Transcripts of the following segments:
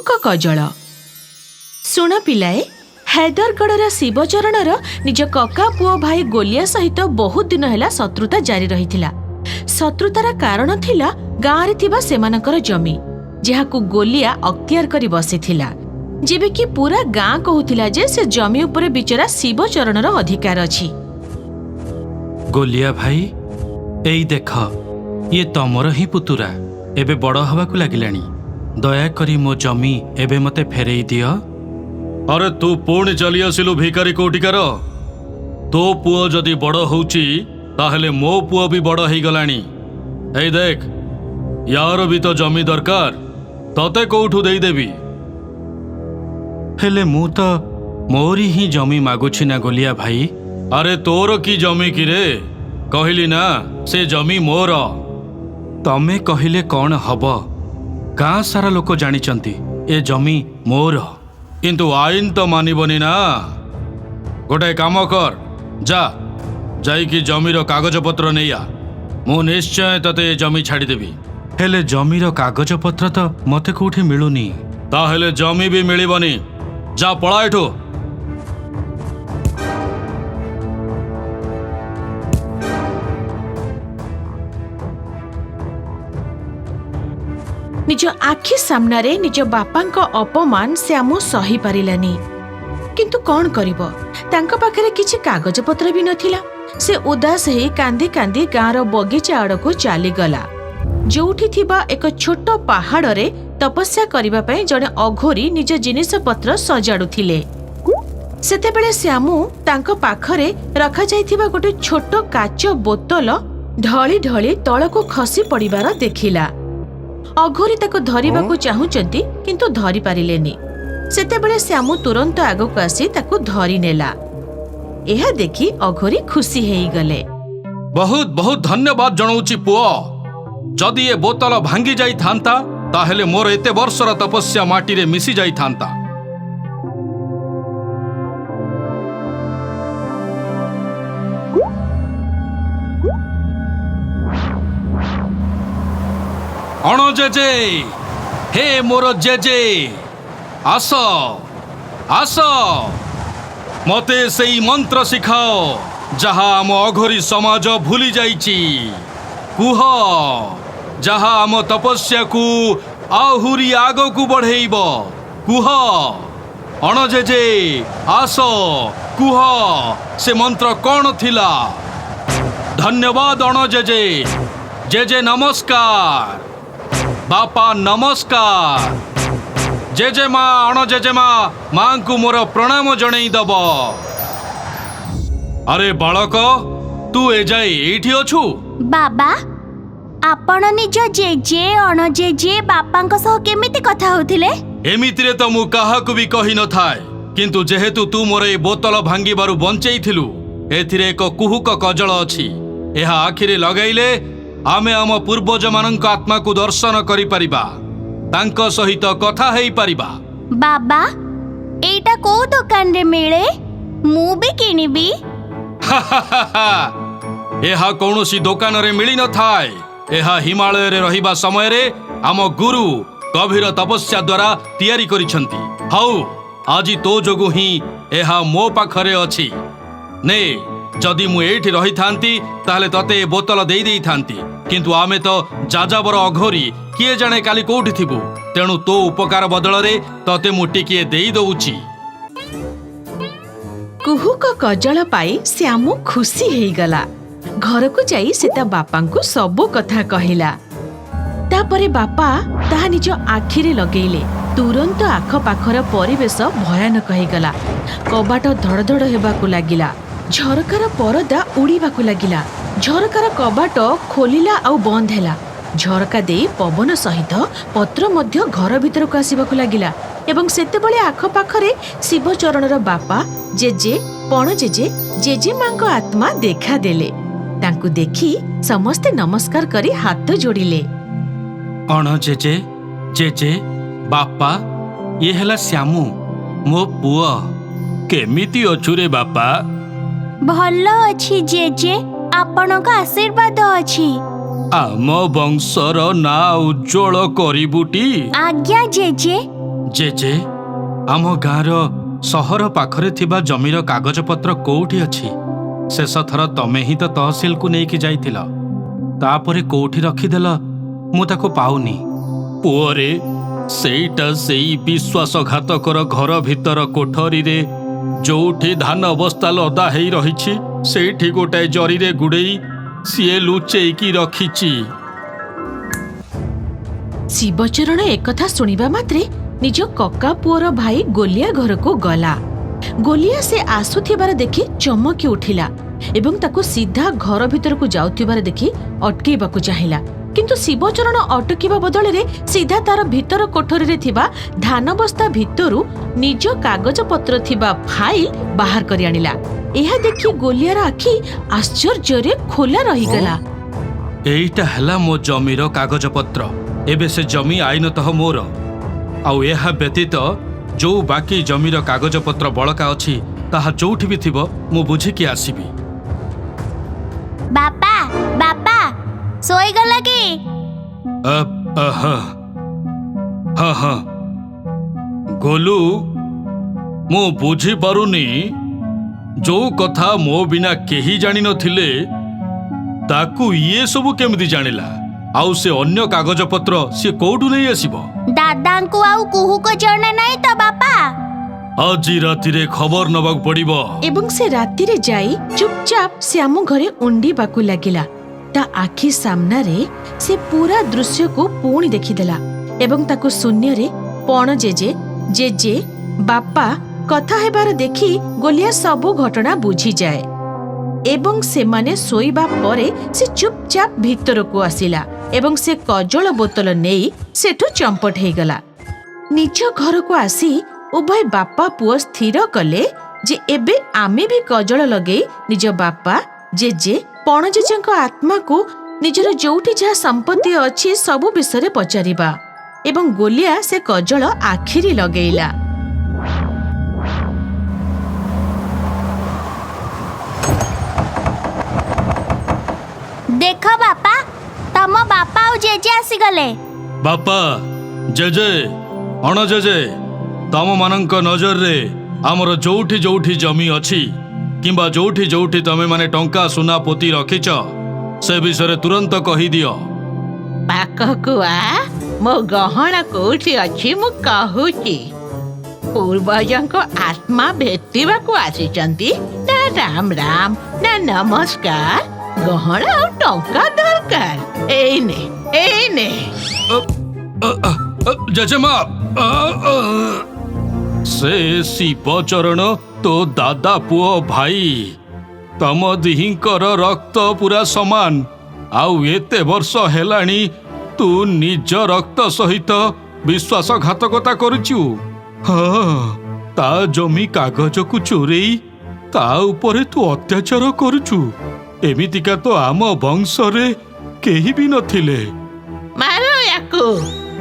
କୁହୁକ କଜଳ। ଶୁଣ ପିଲାଏ, हैदरगढ़ शिवचरणर निज कका पुओ भाई गोलिया सहित बहुत दिन है शत्रुता जारी रही। शत्रुतार कारण थिला गाँव थिबा सेमानकर जमी जहाकू गोलिया अख्तियार करी बसिथिला, जेबे कि पूरा गाँ कहूथिला जे से जमी उपरे बिचरा शिवचरणर अधिकार अछि। गोलिया भाई, एई देख, ये तमर ही पुतुरा एबे बड़ हवाकू लागिलानी। दया करी मो जमी एबे मते फेरेई दियो। अरे तू पुणी चली आसिलु भिकारी कोटिकार। तो पुओ जदि बड़ होउची ताहले मो पुओ भी बड़ ही गलानी। एई देख, यार भी तो जमी दरकार, तते कोठू देई देबी। हेले मु तो मोरी ही जमी मागुछि ना गोलिया भाई। अरे तोर की जमी कि रे? कहली ना से जमी मोर। तमे कहिले कौन हब? गाँ सारा लोक जानिचंती ए जमी मोर। किंतु आईन तो मानिबनी ना। गोटे काम कर, जा जाइकी जमीर कागज पत्र नहीं आ, मु निश्चय तते जमी छाड़ी देबी। हेले जमीर कागज पत्र तो मते कोठी मिलुनी। ताहेले जमी भी मिलिबनी। जा पळा एठू। निज आखि सामनारे निज बापांक अपमान श्यामू सही पारिलानी। किंतु कौन करिबो, तांका पाखरे किछि कागज पत्र भी नथिला। से उदास हेई कांदी कांदी गाँर बगीचा आड़कू चली गला, जोठी थिबा एक छोट पहाड़ रे तपस्या करिबा पई जणे अघोरी निज जिनिस पत्र सजाडुथिले। सेतेबेले श्यामू तांका पाखरे रखा जाइथिबा गोटे छोट काच बोतल ढली ढली तळकू खसी पड़िबार देखिला। अघोरी ताको धरिबाकू चाहुचंती किंतु धरि पारिलेनी। सेतेबेले श्यामू तुरंत आगकू आसी ताको धरि नेला। एहा देखि अघोरी खुशी हेई गले। बहुत बहुत धन्यवाद जणाउची पुओ। जदि ये बोतल भांगी जाई थांता ताहेले मोर एते वर्षर तपस्या माटी रे मिसी जाई थांता। अण जेजे, हे मोर जेजे, आस आस, मते सेई मंत्र शिखाओ जहा आम अघोरी समाज भूली जाइची। कुह जहा आम तपस्या को आहुरी आगो को बढ़ेइब। कुह अण जेजे, आस कुह से मंत्र कौन थिला? धन्यवाद अण जेजे। जेजे नमस्कार, बापा नमस्कार। जेजे माँ, अण जेजे माँ, माँ को मोर प्रणाम जणई दब। अरे बालक, तू एजाए एठी अछु? बाबा, आपण निज जेजे अण जेजे बापांक सह केमिति कथा होथिले? एमितिरे तो मु काहाकू भी कहि न थाए, किंतु जेहेतु तू मोर ए बोतल भांगी बारु बंचेई थिलु, एथिरे एक कुहुक कजल अछि। एहा आखिरे लगाइले आमे आम पूर्वज मानक आत्मा को दर्शन करि परिबा, तांको सहित कथा हेई परिबा। बाबा, एटा को दुकान रे मिले? मु भी किनिबी। एहा कौनसी दुकान रे मिली न थाए। एहा हिमालय रे रहिबा समय रे आम गुरु गभीर तपस्या द्वारा तैयारी करिसंती। हाउ आजि तो जोगु ही एहा मो पाखरे अछि। ने जदि मु एठी रही थांती ताहले तते बोतल देई देई थांती, किंतु आमे तो जाजाबर अघोरी किए जाने काली कोठी थिबु। तेणु तो उपकार बदल रे तते मु टिकिए देई दउची। कुहुक कजल पाई श्यामू खुशी हेई गला। घर को जाई से ता बापांकु सबो कथा कहिला। तापरे बापा ताहा निज आखिरे लगेइले। तुरंत आख पाखर परिवेश भयानक हेगला। कबाट धड़धड़ हेबाकू लागिला। झरकार परदा उड़ीबाकू लागिला। झरकार कबाट खोलिला आउ बंद हैला। झरका दे पवन सहित पत्र मध्य घर भीतर को आसीबाकू लागिला। एवं सेतेबेले आख पाखरे शिवचरणर बापा जेजे पण जेजे जेजे मांको आत्मा देखा देले। तांकु देखी समस्ते नमस्कार करी हाथ जोड़िले। अण जेजे जेजे बापा, ये हेला श्यामू मो पुआ। केमिति अछु रे बापा? भल अछि जेजे, आपनका आशीर्वाद अछि। आम वंशर ना उज्जवल करिबुटी। आज्ञा जेजे। ଜେଜେ, ଆମ ଗାଁର ସହର ପାଖରେ ଥିବା ଜମିର କାଗଜପତ୍ର କୋଉଠି ଅଛି? ଶେଷ ଥର ତମେ ହିଁ ତ ତହସିଲକୁ ନେଇକି ଯାଇଥିଲ। ତାପରେ କୋଉଠି ରଖିଦେଲ, ମୁଁ ତାକୁ ପାଉନି। ପୁଅରେ, ସେଇଟା ସେଇ ବିଶ୍ୱାସଘାତକର ଘର ଭିତର କୋଠରୀରେ ଯୋଉଠି ଧାନ ବସ୍ତା ଲଦା ହେଇ ରହିଛି, ସେଇଠି ଗୋଟାଏ ଜରିରେ ଗୁଡ଼େଇ ସିଏ ଲୁଚେଇକି ରଖିଛି। ଶିବଚରଣ ଏକଥା ଶୁଣିବା ମାତ୍ରେ ନିଜ କକା ପୁଅର ଭାଇ ଗୋଲିଆ ଘରକୁ ଗଲା। ଗୋଲିଆ ସେ ଆସୁଥିବାର ଦେଖି ଚମକି ଉଠିଲା ଏବଂ ତାକୁ ସିଧା ଘର ଭିତରକୁ ଯାଉଥିବାର ଦେଖି ଅଟକେଇବାକୁ ଚାହିଁଲା। କିନ୍ତୁ ଶିବଚରଣ ଅଟକିବା ବଦଳରେ ସିଧା ତାର ଭିତର କୋଠରୀରେ ଥିବା ଧାନ ବସ୍ତା ଭିତରୁ ନିଜ କାଗଜପତ୍ର ଥିବା ଫାଇଲ ବାହାର କରି ଆଣିଲା। ଏହା ଦେଖି ଗୋଲିଆର ଆଖି ଆଶ୍ଚର୍ଯ୍ୟରେ ଖୋଲା ରହିଗଲା। ଏଇଟା ହେଲା ମୋ ଜମିର କାଗଜପତ୍ର। ଏବେ ସେ ଜମି ଆଇନତଃ ମୋର। ଆଉ ଏହା ବ୍ୟତୀତ ଯୋଉ ବାକି ଜମିର କାଗଜପତ୍ର ବଳକା ଅଛି, ତାହା ଯୋଉଠି ବି ଥିବ ମୁଁ ବୁଝିକି ଆସିବି। ବାପା, ବାପା ଶୋଇଗଲ କି? ହଁ ଗୋଲୁ, ମୁଁ ବୁଝିପାରୁନି, ଯୋଉ କଥା ମୋ ବିନା କେହି ଜାଣିନଥିଲେ ତାକୁ ଇଏ ସବୁ କେମିତି ଜାଣିଲା? ଆଉ ସେ ଅନ୍ୟ କାଗଜପତ୍ର ସିଏ କୋଉଠୁ ନେଇ ଆସିବ? ଦାଦାଙ୍କୁ ଆଉ କୁହୁକୁ ଜଣା ନାହିଁ ତ ବାପା? ଆଜି ରାତିରେ ଖବର ନବାକୁ ପଡିବ। ଏବଂ ସେ ରାତିରେ ଯାଇ ଚୁପଚାପ ଶ୍ୟାମ ଘରେ ଉଣ୍ଡିବାକୁ ଲାଗିଲା। ତା ଆଖି ସାମ୍ନାରେ ସେ ପୁରା ଦୃଶ୍ୟକୁ ପୁଣି ଦେଖିଦେଲା ଏବଂ ତାକୁ ଶୂନ୍ୟରେ ପଣ ଜେଜେ, ଜେଜେ, ବାପା କଥା ହେବାର ଦେଖି ଗୋଲିଆ ସବୁ ଘଟଣା ବୁଝିଯାଏ। ଏବଂ ସେମାନେ ଶୋଇବା ପରେ ସେ ଚୁପଚାପ ଭିତରକୁ ଆସିଲା ଏବଂ ସେ କଜଳ ବୋତଲ ନେଇ ସେଠୁ ଚମ୍ପଟ ହେଇଗଲା। ନିଜ ଘରକୁ ଆସି ଉଭୟ ବାପା ପୁଅ ସ୍ଥିର କଲେ ଯେ ଏବେ ଆମେ ବି କଜଳ ଲଗେଇ ନିଜ ବାପା, ଜେଜେ, ପଣ ଜେଜେଙ୍କ ଆତ୍ମାକୁ ନିଜର ଯୋଉଠି ଯାହା ସମ୍ପତ୍ତି ଅଛି ସବୁ ବିଷୟରେ ପଚାରିବା। ଏବଂ ଗୋଲିଆ ସେ କଜଳ ଆଖିରେ ଲଗେଇଲା। ଦେଖ ବାପା, ତମ ବାପା ଆଉ ଜେଜେ ଆସିଗଲେ। ବାପା, ଜେଜେ, ଅଣ ଜେଜେ, ତମମାନଙ୍କ ନଜରରେ ଆମର ଯୋଉଠି ଯୋଉଠି ଜମି ଅଛି କିମ୍ବା ଯୋଉଠି ଯୋଉଠି ତମେ ମାନେ ଟଙ୍କା ସୁନା ପୋତି ରଖିଛ, ସେ ବିଷୟରେ ତୁରନ୍ତ କହିଦିଅ। ପାଖକୁ ଆ, ମୋ ଗହଣା କୋଉଠି ଅଛି ମୁଁ କହୁଛି। ପୂର୍ବଜଙ୍କ ଆତ୍ମା ଭେଟିବାକୁ ଆସିଛନ୍ତି ନା ରାମ ରାମ ନା ନମସ୍କାର, ଗହଣା ଆଉ ଟଙ୍କା ଦରକାର। ଏଇନେ ଏଇନେ। ଜେଜେମା, ସେ ଶିବଚରଣ ତୋ ଦାଦା ପୁଅ ଭାଇ। ତମ ଦିହିଙ୍କର ରକ୍ତ ପୁରା ସମାନ। ଆଉ ଏତେ ବର୍ଷ ହେଲାଣି ତୁ ନିଜ ରକ୍ତ ସହିତ ବିଶ୍ୱାସଘାତକତା କରୁଛୁ। ହଁ, ତା ଜମି କାଗଜକୁ ଚୋରେଇ ତା ଉପରେ ତୁ ଅତ୍ୟାଚାର କରୁଛୁ। ଏମିତିକା ତ ଆମ ବଂଶରେ କେହି ବି ନଥିଲେ। ମାର ୟାକୁ।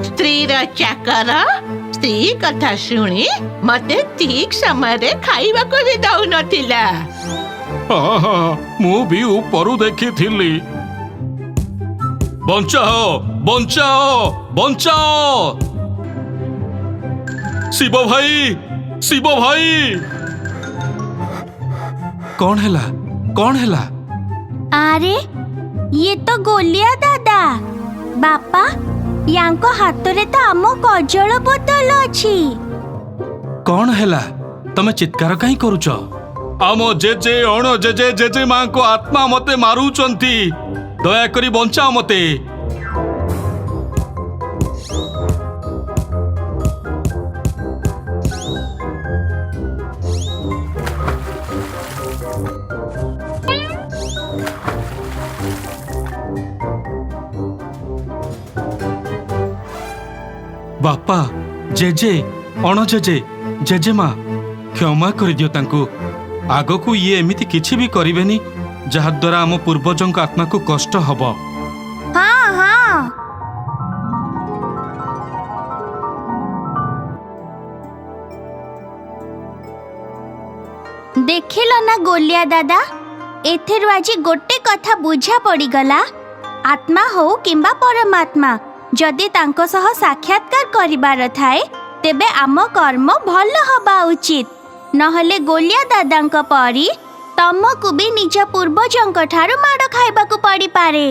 ସ୍ତ୍ରୀର ଚାକର ସ୍ତ୍ରୀ କଥା ଶୁଣି ମତେ ଠିକ ସମୟରେ ଖାଇବାକୁ ବି ଦଉନଥିଲା। ହଁ, ମୁଁ ବି ଉପରୁ ଦେଖିଥିଲି। ବଞ୍ଚାଅ, ବଞ୍ଚାଅ, ବଞ୍ଚାଅ! ଶିବ ଭାଇ, ଶିବ ଭାଇ! କଣ ହେଲା? କଣ ହେଲା? ଆରେ ଇଏ ତ ଗୋଲିଆ ଦାଦା। ବାପା, ୟାଙ୍କ ହାତରେ ତ ଆମ କଜଳ ବୋତଲ ଅଛି। କଣ ହେଲା? ତମେ ଚିତ୍କାର କାହିଁ କରୁଛ? ଆମ ଜେଜେ, ଅଣ ଜେଜେ, ଜେଜେ ମାଙ୍କ ଆତ୍ମା ମତେ ମାରୁଛନ୍ତି। ଦୟାକରି ବଞ୍ଚାଅ ମତେ। ବାପା, ଜେଜେ, ଅଣ ଜେଜେ, ଜେଜେମା, କ୍ଷମା କରିଦିଅ ତାଙ୍କୁ। ଆଗକୁ ଇଏ ଏମିତି କିଛି ବି କରିବେନି ଯାହାଦ୍ୱାରା ଆମ ପୂର୍ବଜଙ୍କ ଆତ୍ମାକୁ କଷ୍ଟ ହବ। ହଁ ହଁ। ଦେଖିଲ ନା ଗୋଲିଆ ଦାଦା, ଏଥିରୁ ଆଜି ଗୋଟେ କଥା ବୁଝା ପଡ଼ିଗଲା। ଆତ୍ମା ହଉ କିମ୍ବା ପରମାତ୍ମା, ଯଦି ତାଙ୍କ ସହ ସାକ୍ଷାତକାର କରିବାର ଥାଏ ତେବେ ଆମ କର୍ମ ଭଲ ହବା ଉଚିତ। ନହେଲେ ଗୋଲିଆ ଦାଦାଙ୍କ ପରି ତମକୁ ବି ନିଜ ପୂର୍ବଜଙ୍କ ଠାରୁ ମାଡ଼ ଖାଇବାକୁ ପଡ଼ିପାରେ।